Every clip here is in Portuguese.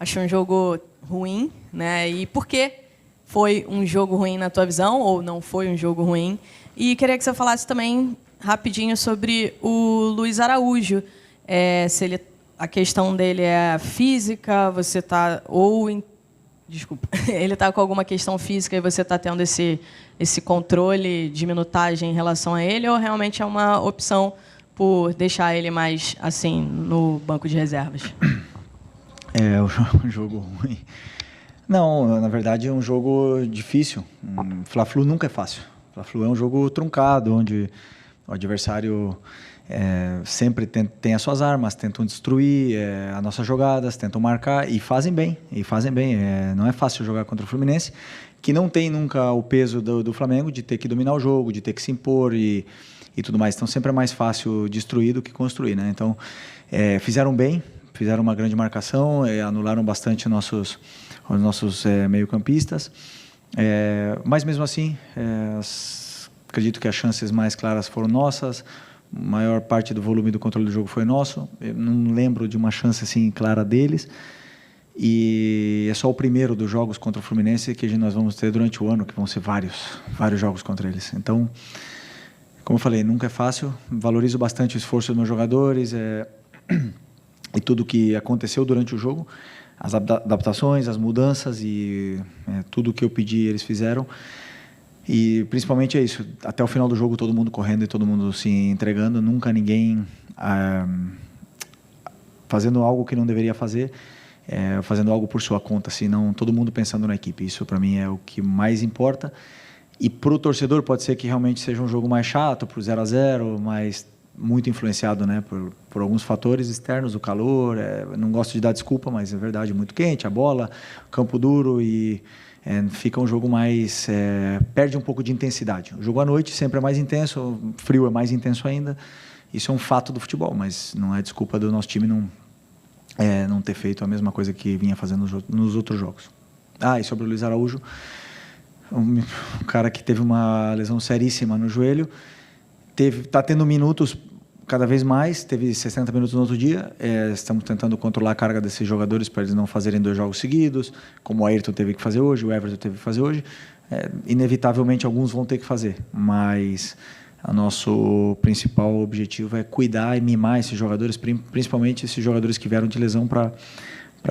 achou um jogo ruim, né? E por que foi um jogo ruim na tua visão, ou não foi um jogo ruim? E queria que você falasse também rapidinho sobre o Luiz Araújo. Se ele, a questão dele é física, você está desculpa, ele está com alguma questão física e você está tendo esse controle de minutagem em relação a ele, ou realmente é uma opção por deixar ele mais assim no banco de reservas? Um jogo ruim. Não, na verdade é um jogo difícil. Fla-Flu nunca é fácil. Fla-Flu é um jogo truncado, onde o adversário sempre tem as suas armas, tentam destruir as nossas jogadas, tentam marcar e fazem bem. Não é fácil jogar contra o Fluminense, que não tem nunca o peso do Flamengo de ter que dominar o jogo, de ter que se impor e tudo mais. Então sempre é mais fácil destruir do que construir, né? Então fizeram bem, fizeram uma grande marcação, anularam bastante os nossos meio-campistas, mas mesmo assim acredito que as chances mais claras foram nossas. A maior parte do volume do controle do jogo foi nosso. Eu não lembro de uma chance assim clara deles. E é só o primeiro dos jogos contra o Fluminense que nós vamos ter durante o ano, que vão ser vários jogos contra eles. Então, como eu falei, nunca é fácil. Valorizo bastante o esforço dos meus jogadores e tudo que aconteceu durante o jogo, as adaptações, as mudanças e tudo que eu pedi eles fizeram. E principalmente é isso, até o final do jogo todo mundo correndo e todo mundo se entregando, nunca ninguém fazendo algo que não deveria fazer, fazendo algo por sua conta, senão todo mundo pensando na equipe. Isso para mim é o que mais importa. E para o torcedor pode ser que realmente seja um jogo mais chato, por 0-0, mas muito influenciado, né, por alguns fatores externos, o calor, não gosto de dar desculpa, mas é verdade, muito quente, a bola, campo duro e fica um jogo mais... perde um pouco de intensidade. O jogo à noite sempre é mais intenso, o frio é mais intenso ainda. Isso é um fato do futebol, mas não é desculpa do nosso time não ter feito a mesma coisa que vinha fazendo nos outros jogos. E sobre o Luiz Araújo, um cara que teve uma lesão seríssima no joelho, está tendo minutos cada vez mais, teve 60 minutos no outro dia. Estamos tentando controlar a carga desses jogadores para eles não fazerem 2 jogos seguidos, como o Ayrton teve que fazer hoje, o Everton teve que fazer hoje. Inevitavelmente alguns vão ter que fazer, mas o nosso principal objetivo é cuidar e mimar esses jogadores, principalmente esses jogadores que vieram de lesão, para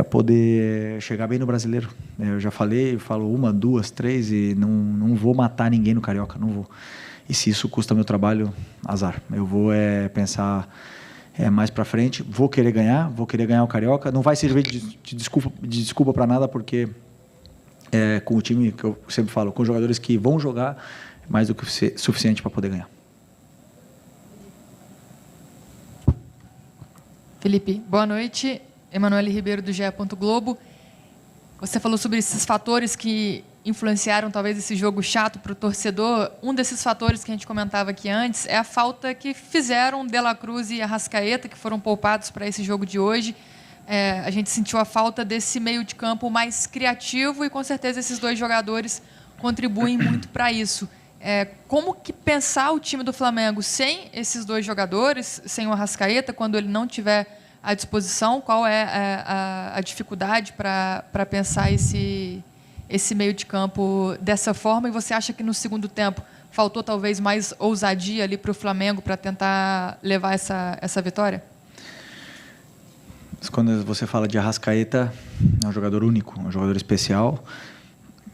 poder chegar bem no Brasileiro. Eu já falei, eu falo 1, 2, 3 e não vou matar ninguém no Carioca, não vou. E se isso custa meu trabalho, azar. Eu vou pensar mais para frente. Vou querer ganhar o Carioca. Não vai servir de desculpa para nada, porque com o time, que eu sempre falo, com jogadores que vão jogar, mais do que suficiente para poder ganhar. Felipe, boa noite. Emanuele Ribeiro, do GE. Globo. Você falou sobre esses fatores que influenciaram talvez esse jogo chato para o torcedor. Um desses fatores que a gente comentava aqui antes é a falta que fizeram De La Cruz e Arrascaeta, que foram poupados para esse jogo de hoje. A gente sentiu a falta desse meio de campo mais criativo e, com certeza, esses 2 jogadores contribuem muito para isso. Como que pensar o time do Flamengo sem esses 2 jogadores, sem o Arrascaeta, quando ele não tiver à disposição? Qual é a dificuldade para pensar esse meio de campo dessa forma? E você acha que no segundo tempo faltou talvez mais ousadia ali para o Flamengo para tentar levar essa vitória? Quando você fala de Arrascaeta, é um jogador único, um jogador especial,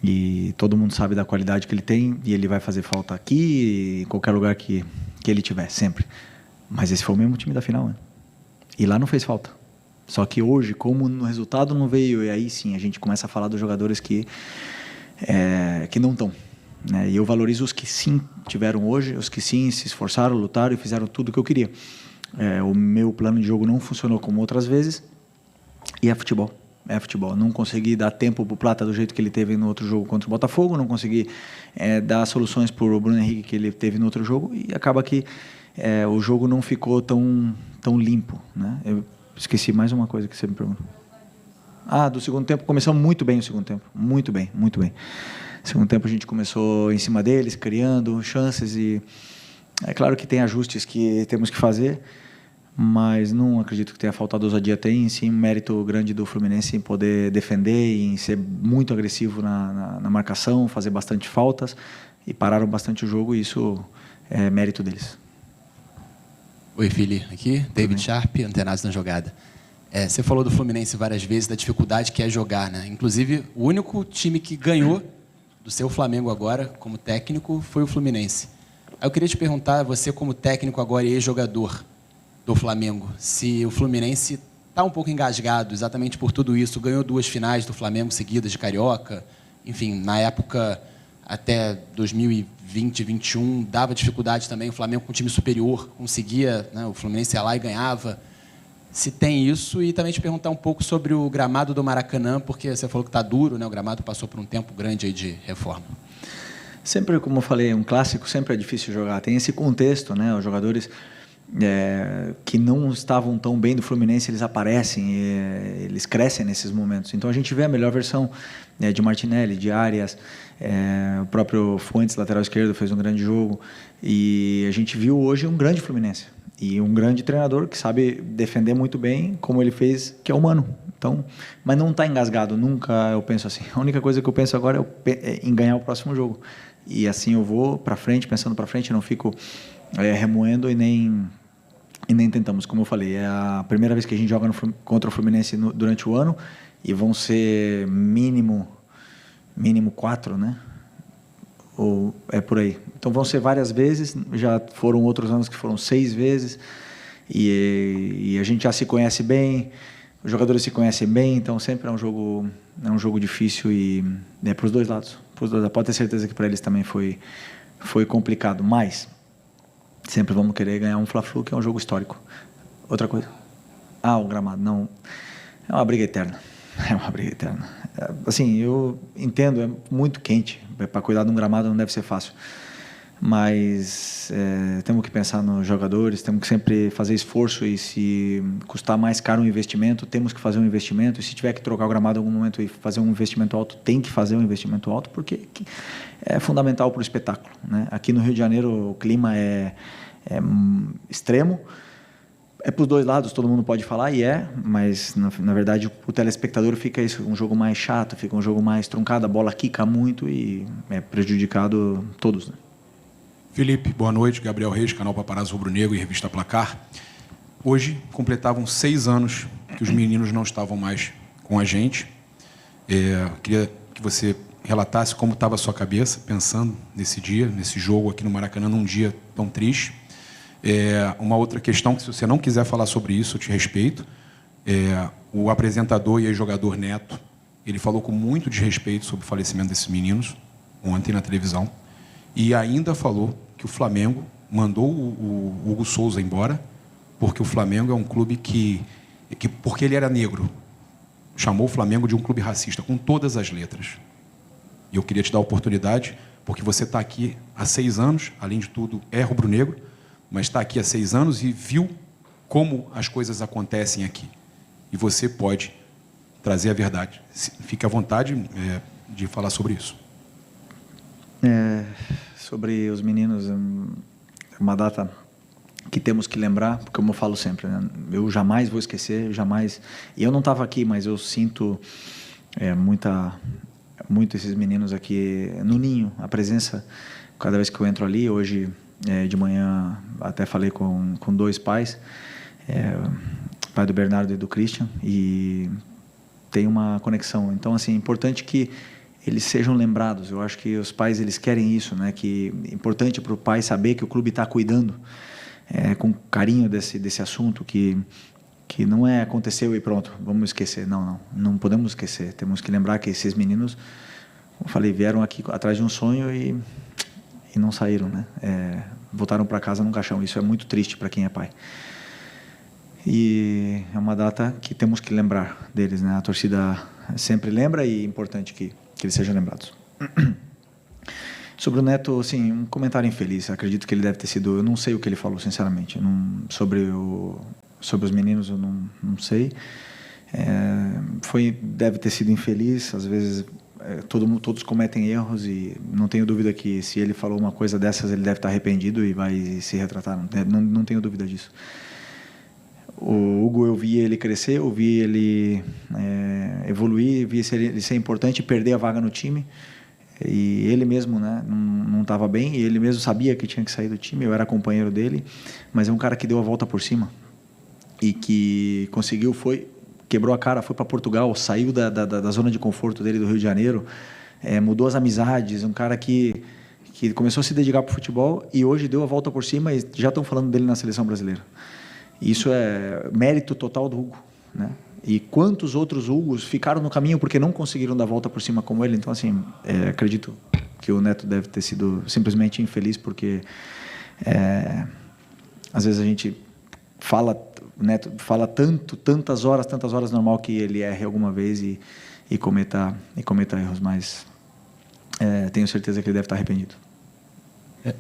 e todo mundo sabe da qualidade que ele tem, e ele vai fazer falta aqui, em qualquer lugar que ele tiver, sempre. Mas esse foi o mesmo time da final, né? E lá não fez falta. Só que hoje, como no resultado não veio, e aí sim a gente começa a falar dos jogadores que não estão, né? E eu valorizo os que sim tiveram hoje, os que sim se esforçaram, lutaram e fizeram tudo o que eu queria. O meu plano de jogo não funcionou como outras vezes, e é futebol. Não consegui dar tempo para o Plata do jeito que ele teve no outro jogo contra o Botafogo, não consegui dar soluções para o Bruno Henrique que ele teve no outro jogo, e acaba que o jogo não ficou tão limpo, né? Eu esqueci mais uma coisa que você me perguntou. Do segundo tempo, começamos muito bem o segundo tempo, muito bem. Segundo tempo a gente começou em cima deles, criando chances, e é claro que tem ajustes que temos que fazer, mas não acredito que tenha faltado ousadia. Tem sim um mérito grande do Fluminense em poder defender, em ser muito agressivo na marcação, fazer bastante faltas, e pararam bastante o jogo, e isso é mérito deles. Oi, Fili, aqui, David Sharp, Antenados na Jogada. Você falou do Fluminense várias vezes, da dificuldade que é jogar, né? Inclusive, o único time que ganhou do seu Flamengo agora, como técnico, foi o Fluminense. Aí eu queria te perguntar, você como técnico agora e ex-jogador do Flamengo, se o Fluminense está um pouco engasgado exatamente por tudo isso, ganhou 2 finais do Flamengo seguidas de Carioca, enfim, na época até 2020, 2021, dava dificuldade também, o Flamengo com um time superior conseguia, né, o Fluminense ia lá e ganhava. Se tem isso, e também te perguntar um pouco sobre o gramado do Maracanã, porque você falou que está duro, né, o gramado passou por um tempo grande aí de reforma. Sempre, como eu falei, um clássico sempre é difícil jogar, tem esse contexto, né, os jogadores que não estavam tão bem do Fluminense, eles aparecem, eles crescem nesses momentos. Então a gente vê a melhor versão de Martinelli, de Arias, o próprio Fuentes, lateral esquerdo, fez um grande jogo, e a gente viu hoje um grande Fluminense e um grande treinador que sabe defender muito bem, como ele fez, que é o Mano. Então, mas não está engasgado, nunca eu penso assim. A única coisa que eu penso agora é em ganhar o próximo jogo, e assim eu vou para frente, pensando para frente, não fico remoendo e nem tentamos. Como eu falei, é a primeira vez que a gente joga contra o Fluminense durante o ano, e vão ser mínimo 4, né? Ou é por aí. Então vão ser várias vezes, já foram outros anos que foram 6 vezes, e a gente já se conhece bem, os jogadores se conhecem bem, então sempre é um jogo difícil, e para os dois lados. Pode ter certeza que para eles também foi complicado, mas sempre vamos querer ganhar um Fla-Flu, que é um jogo histórico. Outra coisa? O gramado. Não, é uma briga eterna. É uma briga eterna. Assim, eu entendo, é muito quente. Para cuidar de um gramado não deve ser fácil. Mas temos que pensar nos jogadores, temos que sempre fazer esforço, e se custar mais caro um investimento, temos que fazer um investimento, e se tiver que trocar o gramado em algum momento e fazer um investimento alto, tem que fazer um investimento alto, porque é fundamental para o espetáculo, né? Aqui no Rio de Janeiro o clima é extremo, é para os dois lados, todo mundo pode falar, mas na verdade o telespectador fica um jogo mais chato, fica um jogo mais truncado, a bola quica muito e é prejudicado todos, né? Felipe, boa noite. Gabriel Reis, canal Paparazzo Rubro Negro e Revista Placar. Hoje completavam 6 anos que os meninos não estavam mais com a gente. Queria que você relatasse como estava a sua cabeça pensando nesse dia, nesse jogo aqui no Maracanã, num dia tão triste. Uma outra questão, que se você não quiser falar sobre isso, eu te respeito. O apresentador e ex-jogador Neto, ele falou com muito desrespeito sobre o falecimento desses meninos ontem na televisão, e ainda falou que o Flamengo mandou o Hugo Souza embora porque o Flamengo é um clube porque ele era negro, chamou o Flamengo de um clube racista, com todas as letras. E eu queria te dar a oportunidade, porque você está aqui há 6 anos, além de tudo é rubro-negro, mas está aqui há 6 anos e viu como as coisas acontecem aqui. E você pode trazer a verdade. Fique à vontade de falar sobre isso. Sobre os meninos, é uma data que temos que lembrar, porque como eu falo sempre, né? Eu jamais vou esquecer, jamais. E eu não estava aqui, mas eu sinto muito esses meninos aqui no ninho, a presença, cada vez que eu entro ali. Hoje de manhã até falei com 2 pais, pai do Bernardo e do Christian, e tem uma conexão. Então, assim, é importante que eles sejam lembrados. Eu acho que os pais, eles querem isso, né? Que é importante para o pai saber que o clube está cuidando com carinho desse assunto, que não aconteceu e pronto, vamos esquecer. Não podemos esquecer. Temos que lembrar que esses meninos, como eu falei, vieram aqui atrás de um sonho e não saíram, né? Voltaram para casa num caixão. Isso é muito triste para quem é pai. E é uma data que temos que lembrar deles, né? A torcida sempre lembra, e é importante que eles sejam lembrados. Sobre o Neto, assim, um comentário infeliz. Acredito que ele deve ter sido... Eu não sei o que ele falou, sinceramente. Sobre os meninos, eu não sei. Deve ter sido infeliz. Às vezes, todos cometem erros, e não tenho dúvida que, se ele falou uma coisa dessas, ele deve estar arrependido e vai se retratar. Não tenho dúvida disso. O Hugo, eu vi ele crescer, eu vi ele evoluir, vi ele ser importante e perder a vaga no time. E ele mesmo, né, não estava bem, e ele mesmo sabia que tinha que sair do time, eu era companheiro dele, mas é um cara que deu a volta por cima e que conseguiu, quebrou a cara, foi para Portugal, saiu da zona de conforto dele do Rio de Janeiro, mudou as amizades, um cara que começou a se dedicar para o futebol e hoje deu a volta por cima e já estão falando dele na seleção brasileira. Isso é mérito total do Hugo, né? E quantos outros Hugos ficaram no caminho porque não conseguiram dar a volta por cima como ele. Então, assim, acredito que o Neto deve ter sido simplesmente infeliz porque às vezes a gente o Neto fala tantas horas normal que ele erre alguma vez e cometa erros, mas tenho certeza que ele deve estar arrependido.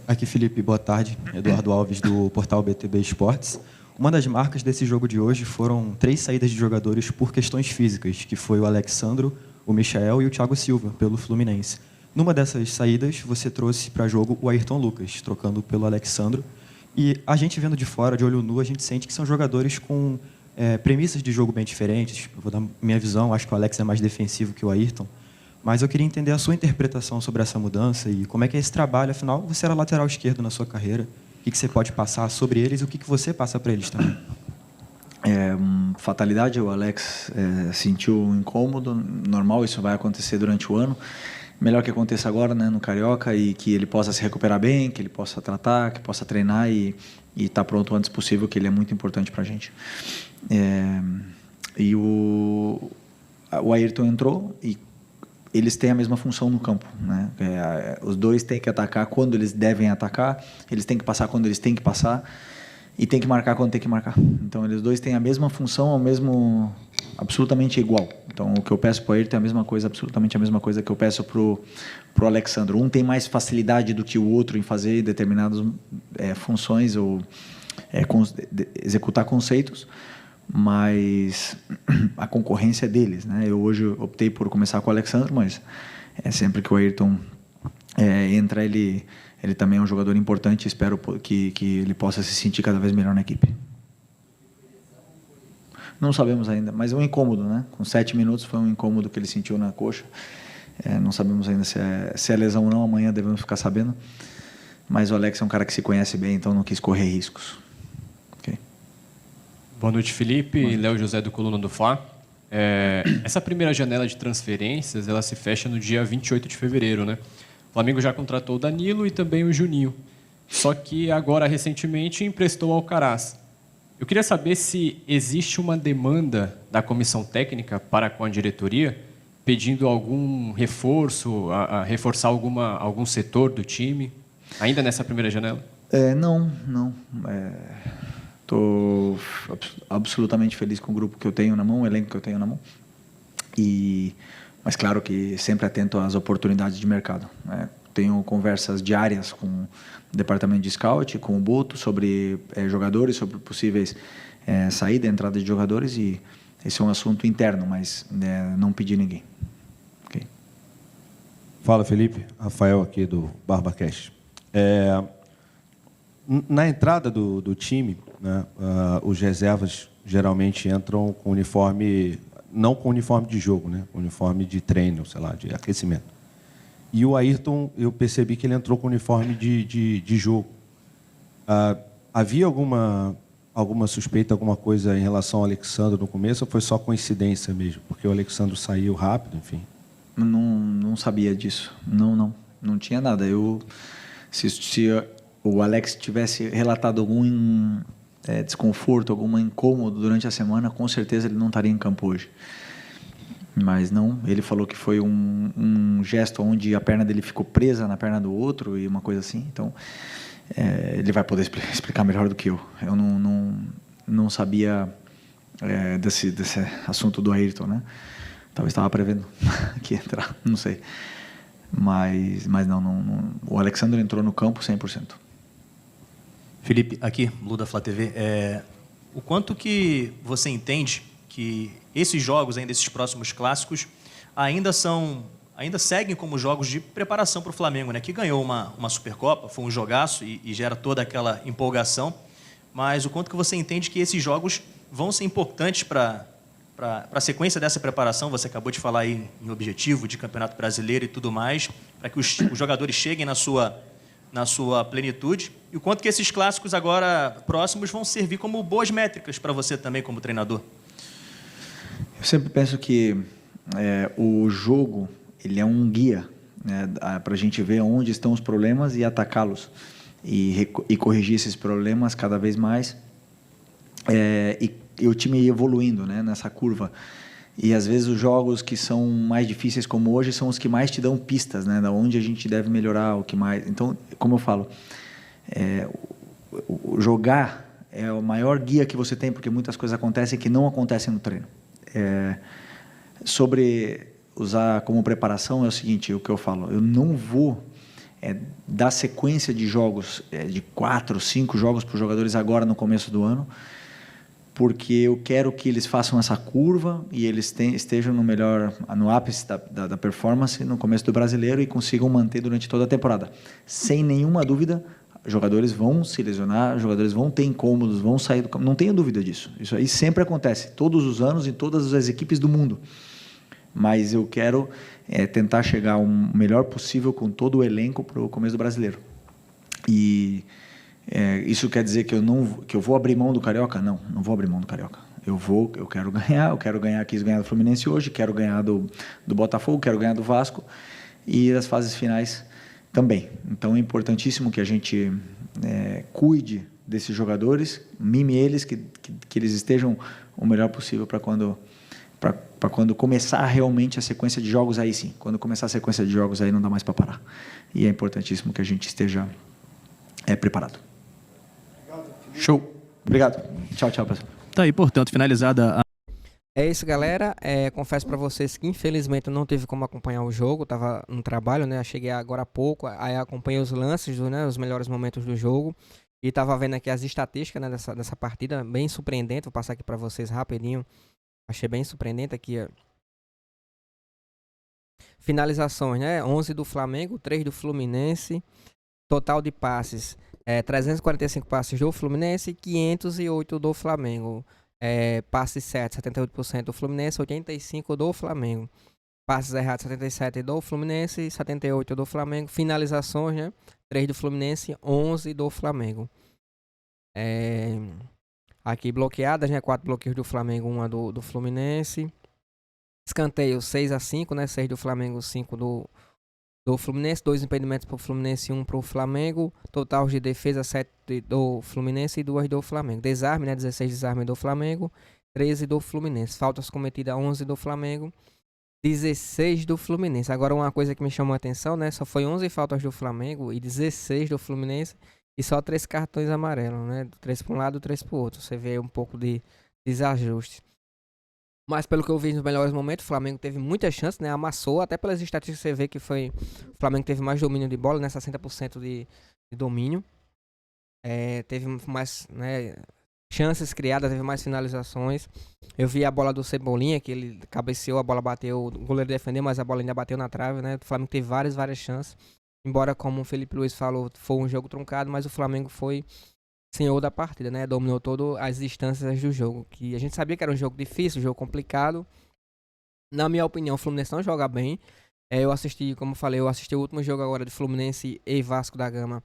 Aqui, Felipe, boa tarde. Eduardo Alves, do portal BTB Esportes. Uma das marcas desse jogo de hoje foram 3 saídas de jogadores por questões físicas, que foi o Alexandro, o Michael e o Thiago Silva, pelo Fluminense. Numa dessas saídas, você trouxe para jogo o Ayrton Lucas, trocando pelo Alexandro. E a gente vendo de fora, de olho nu, a gente sente que são jogadores com premissas de jogo bem diferentes. Eu vou dar minha visão, acho que o Alex é mais defensivo que o Ayrton. Mas eu queria entender a sua interpretação sobre essa mudança e como é que é esse trabalho. Afinal, você era lateral esquerdo na sua carreira. O que você pode passar sobre eles e o que você passa para eles também? Fatalidade, o Alex sentiu um incômodo, normal, isso vai acontecer durante o ano. Melhor que aconteça agora, né, no Carioca, e que ele possa se recuperar bem, que ele possa tratar, que possa treinar e estar pronto o antes possível, que ele é muito importante para a gente. E o Ayrton entrou e eles têm a mesma função no campo, né? Os dois têm que atacar quando eles devem atacar, eles têm que passar quando eles têm que passar e têm que marcar quando tem que marcar. Então, eles dois têm a mesma função, absolutamente igual. Então, o que eu peço para o Ayrton é a mesma coisa, absolutamente a mesma coisa que eu peço para o Alexandro. Um tem mais facilidade do que o outro em fazer determinadas funções ou executar conceitos, mas a concorrência é deles, né? Eu hoje optei por começar com o Alexandre, mas sempre que o Ayrton entra, ele também é um jogador importante. Espero que ele possa se sentir cada vez melhor na equipe. Não sabemos ainda, mas é um incômodo, né? Com 7 minutos foi um incômodo que ele sentiu na coxa. Não sabemos ainda se é lesão ou não, amanhã devemos ficar sabendo. Mas o Alex é um cara que se conhece bem, então não quis correr riscos. Boa noite, Felipe. Léo José, do Coluna do Fla. Essa primeira janela de transferências, ela se fecha no dia 28 de fevereiro, né? O Flamengo já contratou o Danilo e também o Juninho. Só que agora, recentemente, emprestou o Alcaraz. Eu queria saber se existe uma demanda da comissão técnica para com a diretoria, pedindo algum reforço, a reforçar algum setor do time, ainda nessa primeira janela? Não. Estou absolutamente feliz com o grupo que eu tenho na mão, o elenco que eu tenho na mão. Mas claro que sempre atento às oportunidades de mercado, né? Tenho conversas diárias com o departamento de scout, com o Boto, sobre jogadores, sobre possíveis saída e entrada de jogadores, e esse é um assunto interno, mas não pedi ninguém. Okay. Fala, Felipe. Rafael aqui do BarbaCast. Na entrada do time, né, os reservas geralmente entram com uniforme, não com uniforme de jogo, né, com uniforme de treino, sei lá, de aquecimento. E o Ayrton, eu percebi que ele entrou com uniforme de jogo. Havia alguma suspeita, alguma coisa em relação ao Alexandre no começo, ou foi só coincidência mesmo? Porque o Alexandre saiu rápido, enfim. Não sabia disso. Não tinha nada. Se o Alex tivesse relatado algum desconforto, algum incômodo durante a semana, com certeza ele não estaria em campo hoje. Mas não, ele falou que foi um gesto onde a perna dele ficou presa na perna do outro e uma coisa assim. Então, ele vai poder explicar melhor do que eu. Eu não sabia desse assunto do Ayrton, né? Talvez estava prevendo que ia entrar, não sei. Mas não. O Alexandre entrou no campo 100%. Felipe, aqui, Lu da Flá TV. O quanto que você entende que esses jogos, ainda esses próximos clássicos, ainda seguem como jogos de preparação para o Flamengo, né? Que ganhou uma Supercopa, foi um jogaço e gera toda aquela empolgação, mas o quanto que você entende que esses jogos vão ser importantes para a sequência dessa preparação? Você acabou de falar aí em objetivo de Campeonato Brasileiro e tudo mais, para que os jogadores cheguem na sua plenitude, e o quanto que esses clássicos agora próximos vão servir como boas métricas para você também como treinador? Eu sempre penso que o jogo ele é um guia, né, para a gente ver onde estão os problemas e atacá-los e corrigir esses problemas cada vez mais, e o time ir evoluindo, né, nessa curva. E às vezes os jogos que são mais difíceis como hoje são os que mais te dão pistas, né, da onde a gente deve melhorar, o que mais. Então, como eu falo, o jogar é o maior guia que você tem, porque muitas coisas acontecem que não acontecem no treino. Sobre usar como preparação é o seguinte, o que eu falo, eu não vou dar sequência de jogos, de 4, 5 jogos para os jogadores agora no começo do ano, porque eu quero que eles façam essa curva e eles estejam no ápice da performance no começo do Brasileiro e consigam manter durante toda a temporada. Sem nenhuma dúvida, jogadores vão se lesionar, jogadores vão ter incômodos, vão sair do campo, não tenha dúvida disso. Isso aí sempre acontece, todos os anos, em todas as equipes do mundo. Mas eu quero tentar chegar o melhor possível com todo o elenco para o começo do Brasileiro. E isso quer dizer que eu vou abrir mão do Carioca? Não vou abrir mão do Carioca. Eu quero ganhar, quis ganhar do Fluminense hoje, quero ganhar do Botafogo, quero ganhar do Vasco e das fases finais também. Então é importantíssimo que a gente cuide desses jogadores, mime eles, que eles estejam o melhor possível para quando começar realmente a sequência de jogos, aí sim. Quando começar a sequência de jogos, aí não dá mais para parar. E é importantíssimo que a gente esteja preparado. Show. Obrigado. Tchau, pessoal. Tá aí, portanto, finalizada a... É isso, galera. Confesso para vocês que infelizmente eu não tive como acompanhar o jogo, tava no trabalho, né? Cheguei agora há pouco, aí acompanhei os lances, os melhores momentos do jogo e tava vendo aqui as estatísticas, né, dessa partida, bem surpreendente. Vou passar aqui para vocês rapidinho. Achei bem surpreendente aqui. Finalizações, né? 11 do Flamengo, 3 do Fluminense. Total de passes, 345 passes do Fluminense e 508 do Flamengo. Passes certos, 78% do Fluminense, 85% do Flamengo. Passes errados, 77% do Fluminense, 78% do Flamengo. Finalizações, né? 3 do Fluminense, 11 do Flamengo. Aqui bloqueadas, né? 4 bloqueios do Flamengo, 1 do Fluminense. Escanteio 6-5, né? 6 do Flamengo, 5 do Fluminense. 2 impedimentos para o Fluminense e 1 para o Flamengo. Total de defesa 7 do Fluminense e 2 do Flamengo. Desarme, né? 16 desarme do Flamengo, 13 do Fluminense. Faltas cometidas 11 do Flamengo, 16 do Fluminense. Agora uma coisa que me chamou a atenção, né? Só foi 11 faltas do Flamengo e 16 do Fluminense. E só 3 cartões amarelos, né? 3 para um lado, 3 para o outro. Você vê um pouco de desajuste. Mas pelo que eu vi nos melhores momentos, o Flamengo teve muita chance, né? Amassou, até pelas estatísticas você vê que o Flamengo teve mais domínio de bola, né? 60% de domínio. Teve mais, né, chances criadas, teve mais finalizações. Eu vi a bola do Cebolinha, que ele cabeceou, a bola bateu, o goleiro defendeu, mas a bola ainda bateu na trave, né? O Flamengo teve várias chances. Embora, como o Felipe Luiz falou, foi um jogo truncado, mas o Flamengo foi senhor da partida, né? Dominou todas as distâncias do jogo. Que a gente sabia que era um jogo difícil, um jogo complicado. Na minha opinião, o Fluminense não joga bem. Eu assisti, como eu falei, o último jogo agora de Fluminense e Vasco da Gama.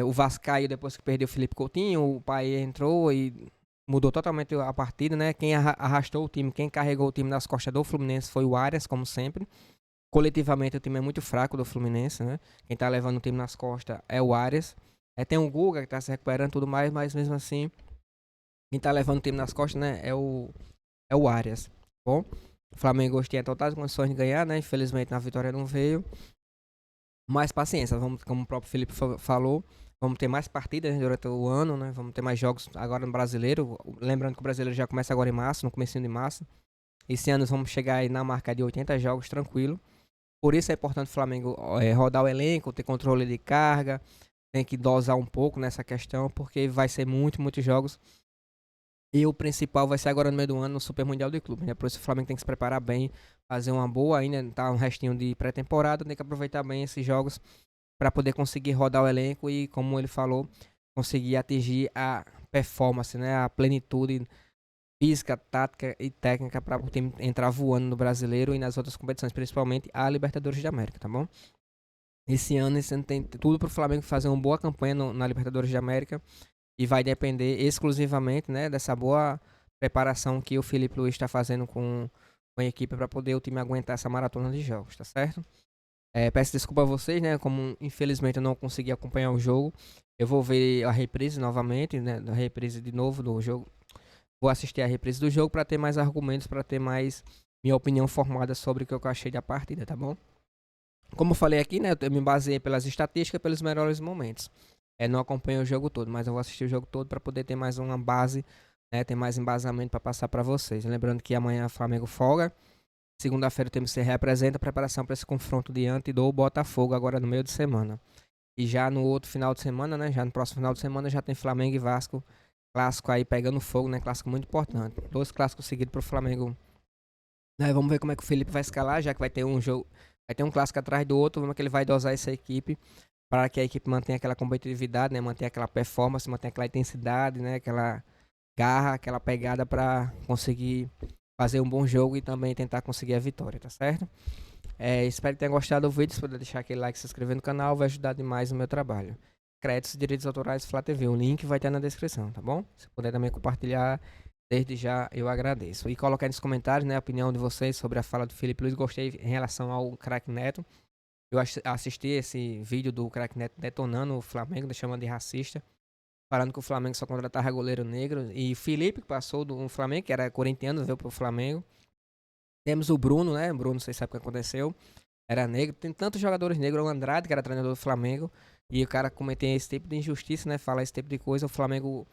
O Vasco caiu depois que perdeu o Felipe Coutinho. O pai entrou e mudou totalmente a partida, né? Quem arrastou o time, quem carregou o time nas costas do Fluminense foi o Arias, como sempre. Coletivamente o time é muito fraco do Fluminense, né? Quem tá levando o time nas costas é o Arias. Tem o Guga que tá se recuperando e tudo mais, mas mesmo assim, quem tá levando o time nas costas, né, é o Arias. Bom, o Flamengo tinha totais condições de ganhar, né? Infelizmente na vitória não veio. Mas paciência, vamos, como o próprio Felipe falou, vamos ter mais partidas durante o ano, né? Vamos ter mais jogos agora no Brasileiro. Lembrando que o Brasileiro já começa agora em março, no comecinho de março. Esse ano vamos chegar aí na marca de 80 jogos tranquilo. Por isso é importante o Flamengo rodar o elenco, ter controle de carga. Tem que dosar um pouco nessa questão, porque vai ser muitos jogos. E o principal vai ser agora no meio do ano, no Super Mundial de Clube, né? Por isso o Flamengo tem que se preparar bem, fazer uma boa ainda, tá um restinho de pré-temporada, tem que aproveitar bem esses jogos para poder conseguir rodar o elenco e, como ele falou, conseguir atingir a performance, né? A plenitude física, tática e técnica para o time entrar voando no Brasileiro e nas outras competições, principalmente a Libertadores da América, tá bom? Esse ano tem tudo para o Flamengo fazer uma boa campanha na Libertadores da América e vai depender exclusivamente, né, dessa boa preparação que o Felipe Luiz está fazendo com a equipe para poder o time aguentar essa maratona de jogos, tá certo? Peço desculpa a vocês, né, como infelizmente eu não consegui acompanhar o jogo, eu vou ver a reprise novamente, né, a reprise de novo do jogo. Vou assistir a reprise do jogo para ter mais argumentos, para ter mais minha opinião formada sobre o que eu achei da partida, tá bom? Como eu falei aqui, né, eu me baseei pelas estatísticas, pelos melhores momentos. Não acompanho o jogo todo, mas eu vou assistir o jogo todo para poder ter mais uma base, né, ter mais embasamento para passar para vocês. Lembrando que amanhã o Flamengo folga. Segunda-feira o time se representa, preparação para esse confronto diante do Botafogo agora no meio de semana. E já no outro final de semana, né, já no próximo final de semana já tem Flamengo e Vasco. Clássico aí pegando fogo, né? Clássico muito importante. 2 clássicos seguidos pro Flamengo. Vamos ver como é que o Felipe vai escalar, já que vai ter um jogo, vai ter um clássico atrás do outro. Como é que ele vai dosar essa equipe para que a equipe mantenha aquela competitividade, né? Mantenha aquela performance, mantenha aquela intensidade, né? Aquela garra, aquela pegada para conseguir fazer um bom jogo e também tentar conseguir a vitória, tá certo? Espero que tenham gostado do vídeo. Se puder deixar aquele like, se inscrever no canal, vai ajudar demais no meu trabalho. Créditos e direitos autorais Flá TV. O link vai estar na descrição, tá bom? Se puder também compartilhar, desde já eu agradeço. E colocar nos comentários, né, a opinião de vocês sobre a fala do Felipe Luiz. Gostei em relação ao Craque Neto. Eu assisti esse vídeo do Craque Neto detonando o Flamengo, chamando de racista. Falando que o Flamengo só contratava goleiro negro. E Felipe, que passou do Flamengo, que era corintiano, veio pro Flamengo. Temos o Bruno, né? Bruno, vocês sabem o que aconteceu. Era negro. Tem tantos jogadores negros. O Andrade, que era treinador do Flamengo. E o cara cometer esse tipo de injustiça, né? Falar esse tipo de coisa. O Flamengo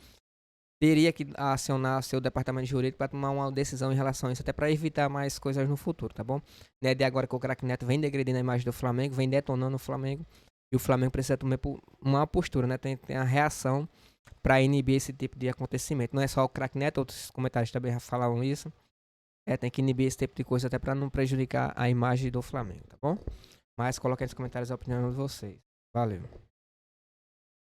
teria que acionar seu departamento jurídico para tomar uma decisão em relação a isso. Até para evitar mais coisas no futuro, tá bom? Né? De agora que o Craque Neto vem degredindo a imagem do Flamengo, vem detonando o Flamengo. E o Flamengo precisa tomar uma postura, né? Tem a reação para inibir esse tipo de acontecimento. Não é só o Craque Neto, outros comentários também falavam isso. Tem que inibir esse tipo de coisa até para não prejudicar a imagem do Flamengo, tá bom? Mas coloquem nos comentários a opinião de vocês. Valeu.